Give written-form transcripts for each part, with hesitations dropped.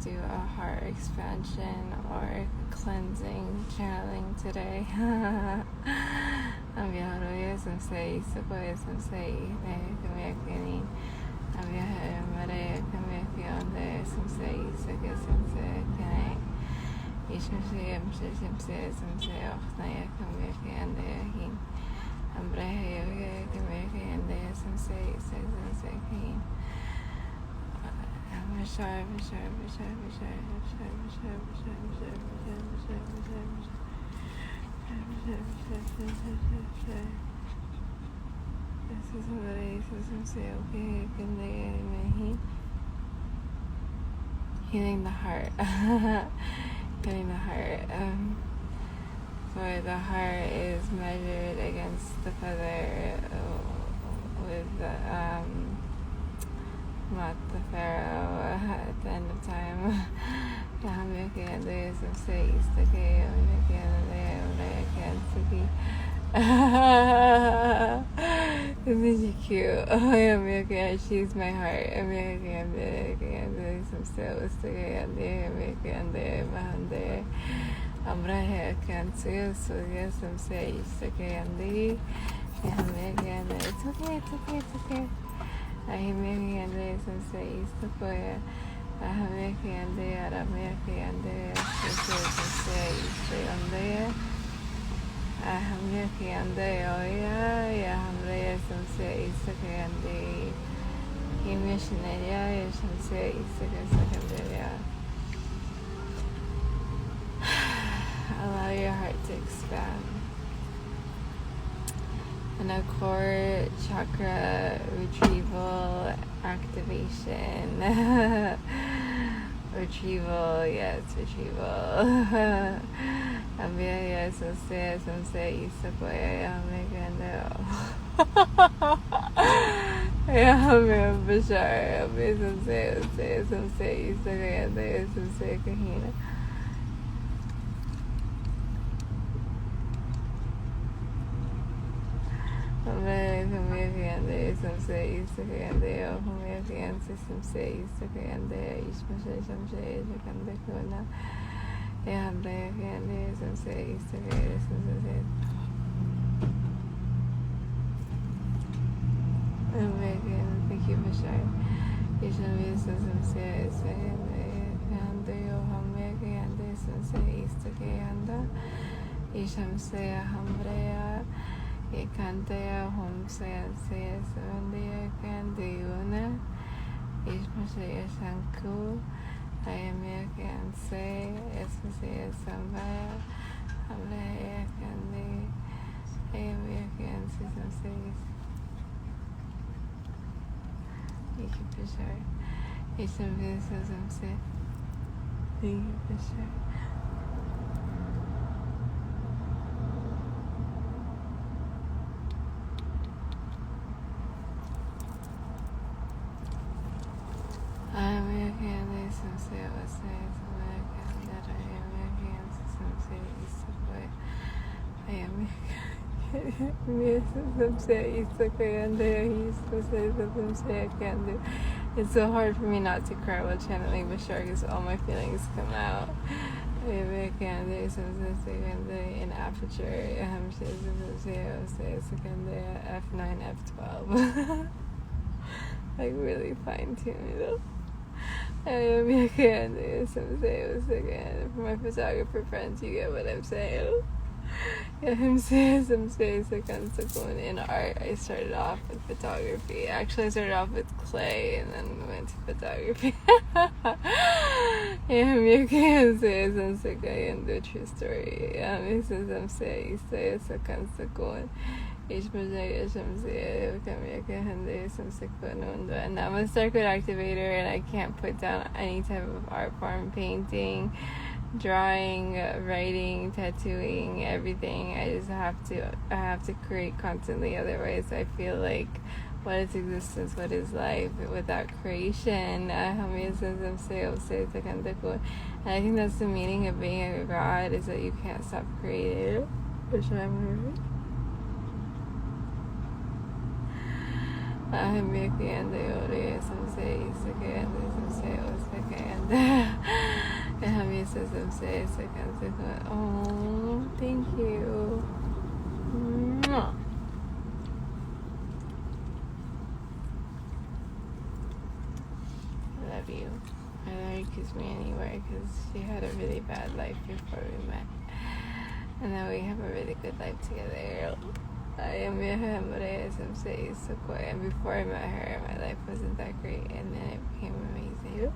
do a heart expansion or cleansing channeling today. Ambiaroye sensei, Sukoye sensei, Kamiyakini, Ambiahe Mare, Kamiyakionde, sensei, Seke sensei, Kane, Ishmse, Mse, sensei, Ochnaya, Kamiyakionde, Hin, Ambrehe, Kamiyakionde, sensei, Sensei, Hin. Bashar. This is somebody says say okay, healing the heart. Healing the heart. For the heart is measured against the feather with not the pharaoh at the end of time. Isn't she cute? Oh, yeah, she's my heart. It's okay. Ahimekende sensei istokoya. Ahamekende aramekende sensei istoyonde. Ahamekende oya yahamreya sensei istokoyande. Himishineya sensei istokoya. Allow your heart to expand. And a core chakra retrieval activation. Retrieval, yes, retrieval. Ambiya sensei isakoya yamekando. Yamya Bashar, Ambiya sensei isakoya sensei kahina. Sensei Isakande, Homeopian System say Isakande, Ishmasha Shamshay, Jakandakuna, Yahamdakande, Sensei Isakande, Sensei. Thank you, Bashar. Ishami Sensei, Isakande, Homeopian Sensei Isakanda, Ishamsea Hambrea. Ekantea homsea sea sevendia candiuna Ishmasea Sanku Ayamia can say Esmasea Sambaya Hamlea Kandi Ayamia can see some says Thank you for sure. Isham some say Thank you for sure. It's so hard for me not to cry while channeling Bashar because all my feelings come out. In aperture, F9, F12. Like really fine tuned. For my photographer friends, you get what I'm saying. In art, I started off with photography. Actually, I started off with clay and then went to photography. The true story. And I'm a circuit activator and I can't put down any type of art form, painting, drawing, writing, tattooing, everything. I have to create constantly, otherwise I feel like what is existence, what is life without creation? And I think that's the meaning of being a god, is that you can't stop creating. Oh, thank you. Mwah. I love you. I let her kiss me anywhere because she had a really bad life before we met. And now we have a really good life together. And before I met her, my life wasn't that great, and then it became amazing.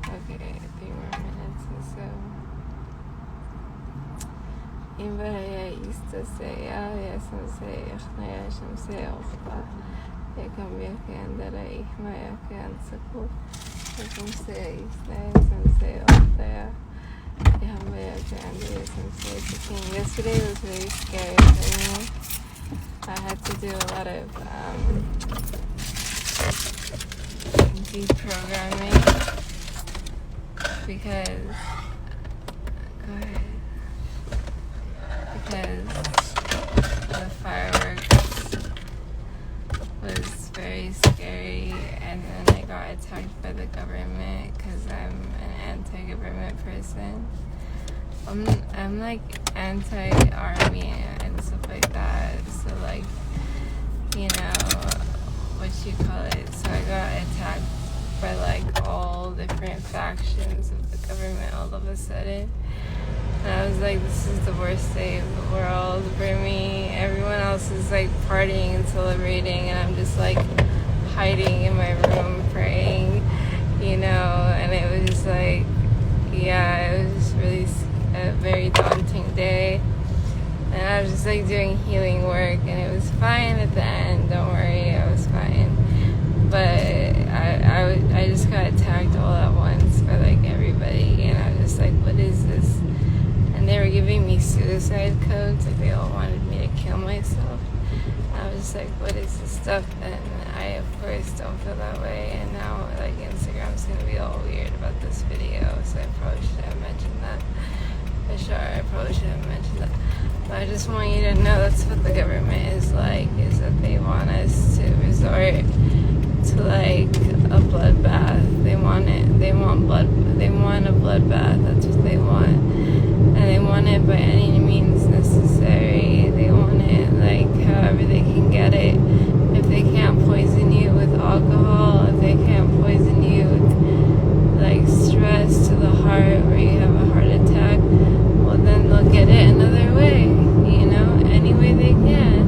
Okay, 3 more minutes or so. Imbaraya used to say, oh yes, I'm saying, I'm saying, I come back and that I my can support. Some say, some say, yesterday was very scary for me. I had to do a lot of deprogramming because the fireworks was very scary, and then I got attacked by the government because I'm an anti-government person. I'm like anti-army and stuff like that, so like, you know, what you call it, so I got attacked by like all different factions of the government all of a sudden. And I was like, this is the worst day of the world for me. Everyone else is like partying and celebrating, and I'm just like hiding in my room praying, you know. And it was just like, yeah, it was just really a very daunting day. And I was just like doing healing work, and it was fine at the end. Don't worry, I was fine. But I just got attacked all at once by like everybody, and I was just like, what is this? And they were giving me suicide codes, like they all wanted me to kill myself. And I was just like, what is this stuff? And I of course don't feel that way, and now like Instagram's gonna be all weird about this video, so I probably should have mentioned that. Bashar, I probably should have mentioned that. But I just want you to know that's what the government is like, is that they want us to resort to like a bloodbath. They want it. They want blood. They want a bloodbath. That's what they want, and they want it by any means necessary. They want it like however they can get it. If they can't poison you with alcohol, if they can't poison you with like stress to the heart, where you have a heart attack, well then they'll get it another way. You know, any way they can.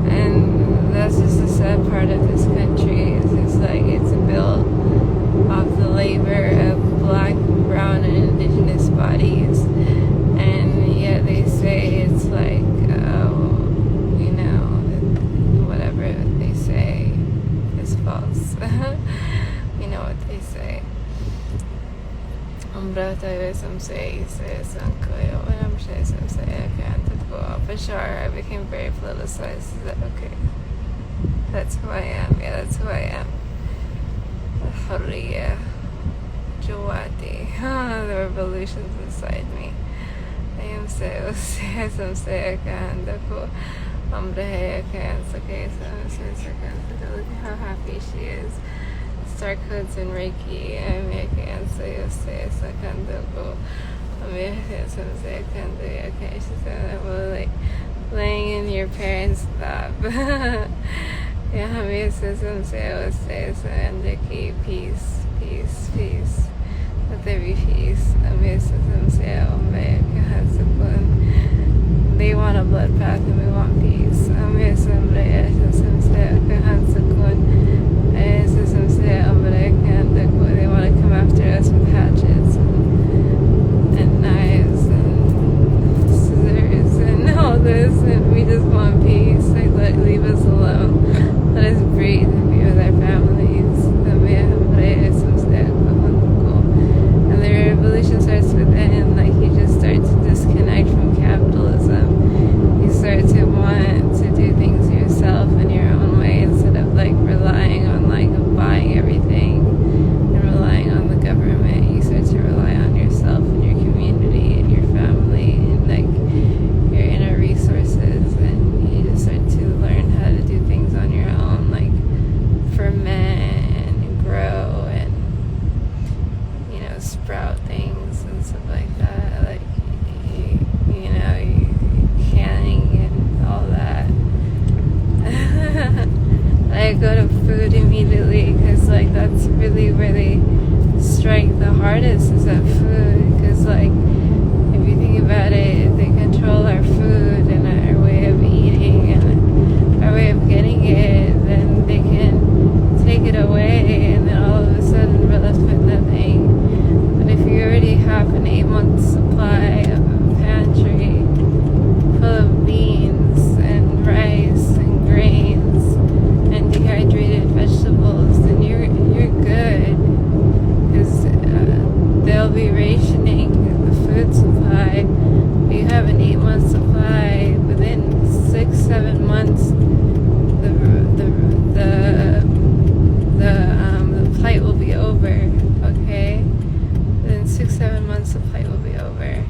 And that's just the sad part of this country, is it's like it's built off the labor of black, brown, and indigenous bodies, and yet they say it's like, you know, whatever they say is false. You know what they say. Bashar, I became very politicized. Is that okay? That's who I am. Yeah, that's who I am. Hurriya. Jawati. The revolution's inside me. I am so look at how happy she is. Star codes in Reiki. Okay, she said, well, like laying in your parents' lap. Yeah, peace, peace, peace. Let there be peace. They want a bloodbath and we want peace. They want to come after us with hatchets and knives and scissors and all this, and we just want peace. Like, leave us alone. Let us breathe and be with our families. And the revolution starts within. Like, you just start to disconnect from capitalism. You start to want to do things really where they strike the hardest is at food, because like if you think about it, they control our food and our way of eating and our way of getting it, then they can take it away, and then all of a sudden we're left with nothing. But if you already have an 8-month supply of a pantry full of beans and rice and grains and dehydrated vegetables, then you're good, because they'll be rationing the food supply. If you have an 8-month supply, within 6-7 months, the plight will be over. Okay, within 6-7 months, the plight will be over.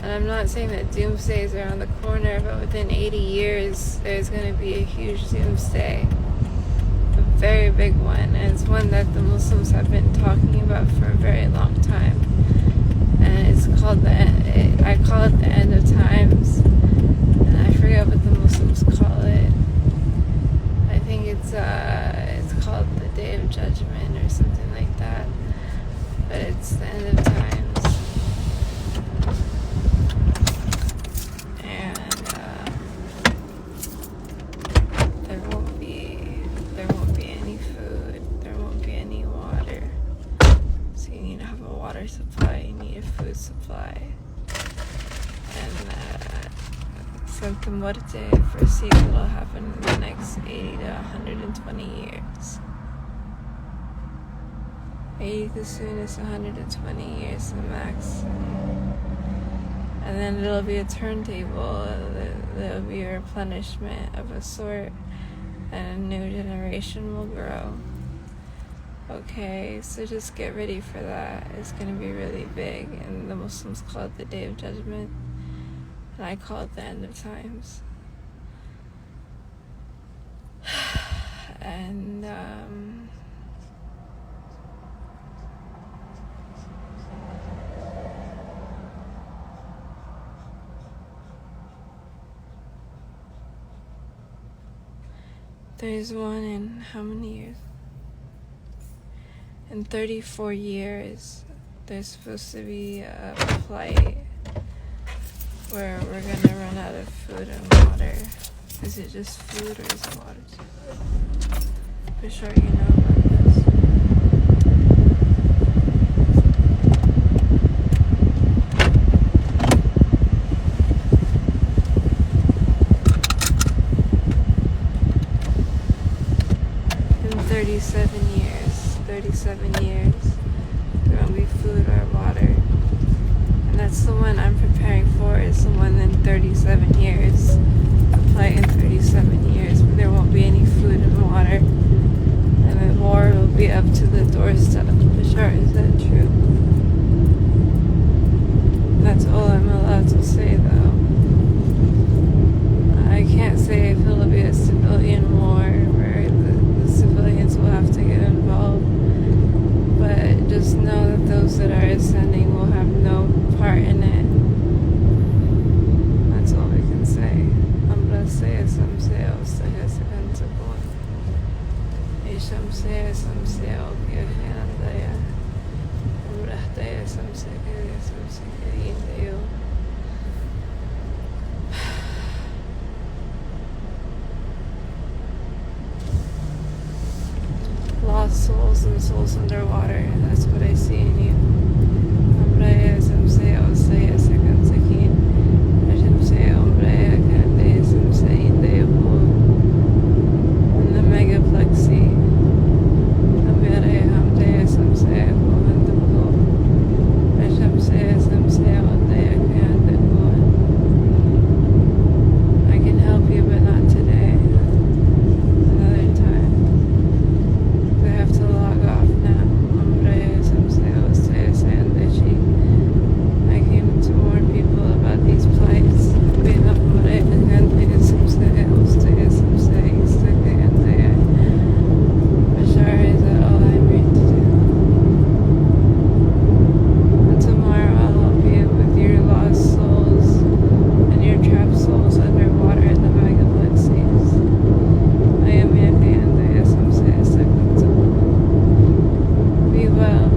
And I'm not saying that doomsday is around the corner, but within 80 years, there's going to be a huge doomsday. A very big one. And it's one that the Muslims have been talking about for a very long time. And it's called I call it the end of times. And I forget what the Muslims call it. I think it's called the Day of Judgment or something like that. But it's the end of times. There won't be any food, there won't be any water. So you need to have a water supply, you need a food supply. And Santa Muerte foresees it'll happen in the next 80 to 120 years. 80 the soonest, 120 years the max. And then it'll be a turntable, there'll be a replenishment of a sort, and a new generation will grow. Okay, so just get ready for that. It's going to be really big, and the Muslims call it the Day of Judgment, and I call it the end of times. And there's one in how many years? In 34 years, there's supposed to be a plight where we're gonna run out of food and water. Is it just food or is it water too? Bashar, you know about this? In 37 years, there won't be food or water. And that's the one I'm preparing for, is the one in 37 years. Apply in 37 years, but there won't be any food and water. And the war will be up to the doorstep. Bashar, is that true? That's all I'm allowed to say, though. I can't say if it'll be a civilian war where the civilians will have to get involved. But just know that those that are ascending will have no part in it. That's all we can say. Ambrasea samsea ostaga sekantakon. Ishamsea samsea okiakanandaya. Ambrahtaya samsea kaya samsea kaya. Lost souls and souls underwater. That's what I see in you. Amraya samsaya osaya sekantakin. Ashamsaya ombraya kandaya samsaya indayapu. In the megaplexy. Amraya hamdaya samsaya kuhandapu. Ashamsaya samsaya odaya kandapu. I can help you, but not today. Another time. We have to log off now. Amraya samsaya well.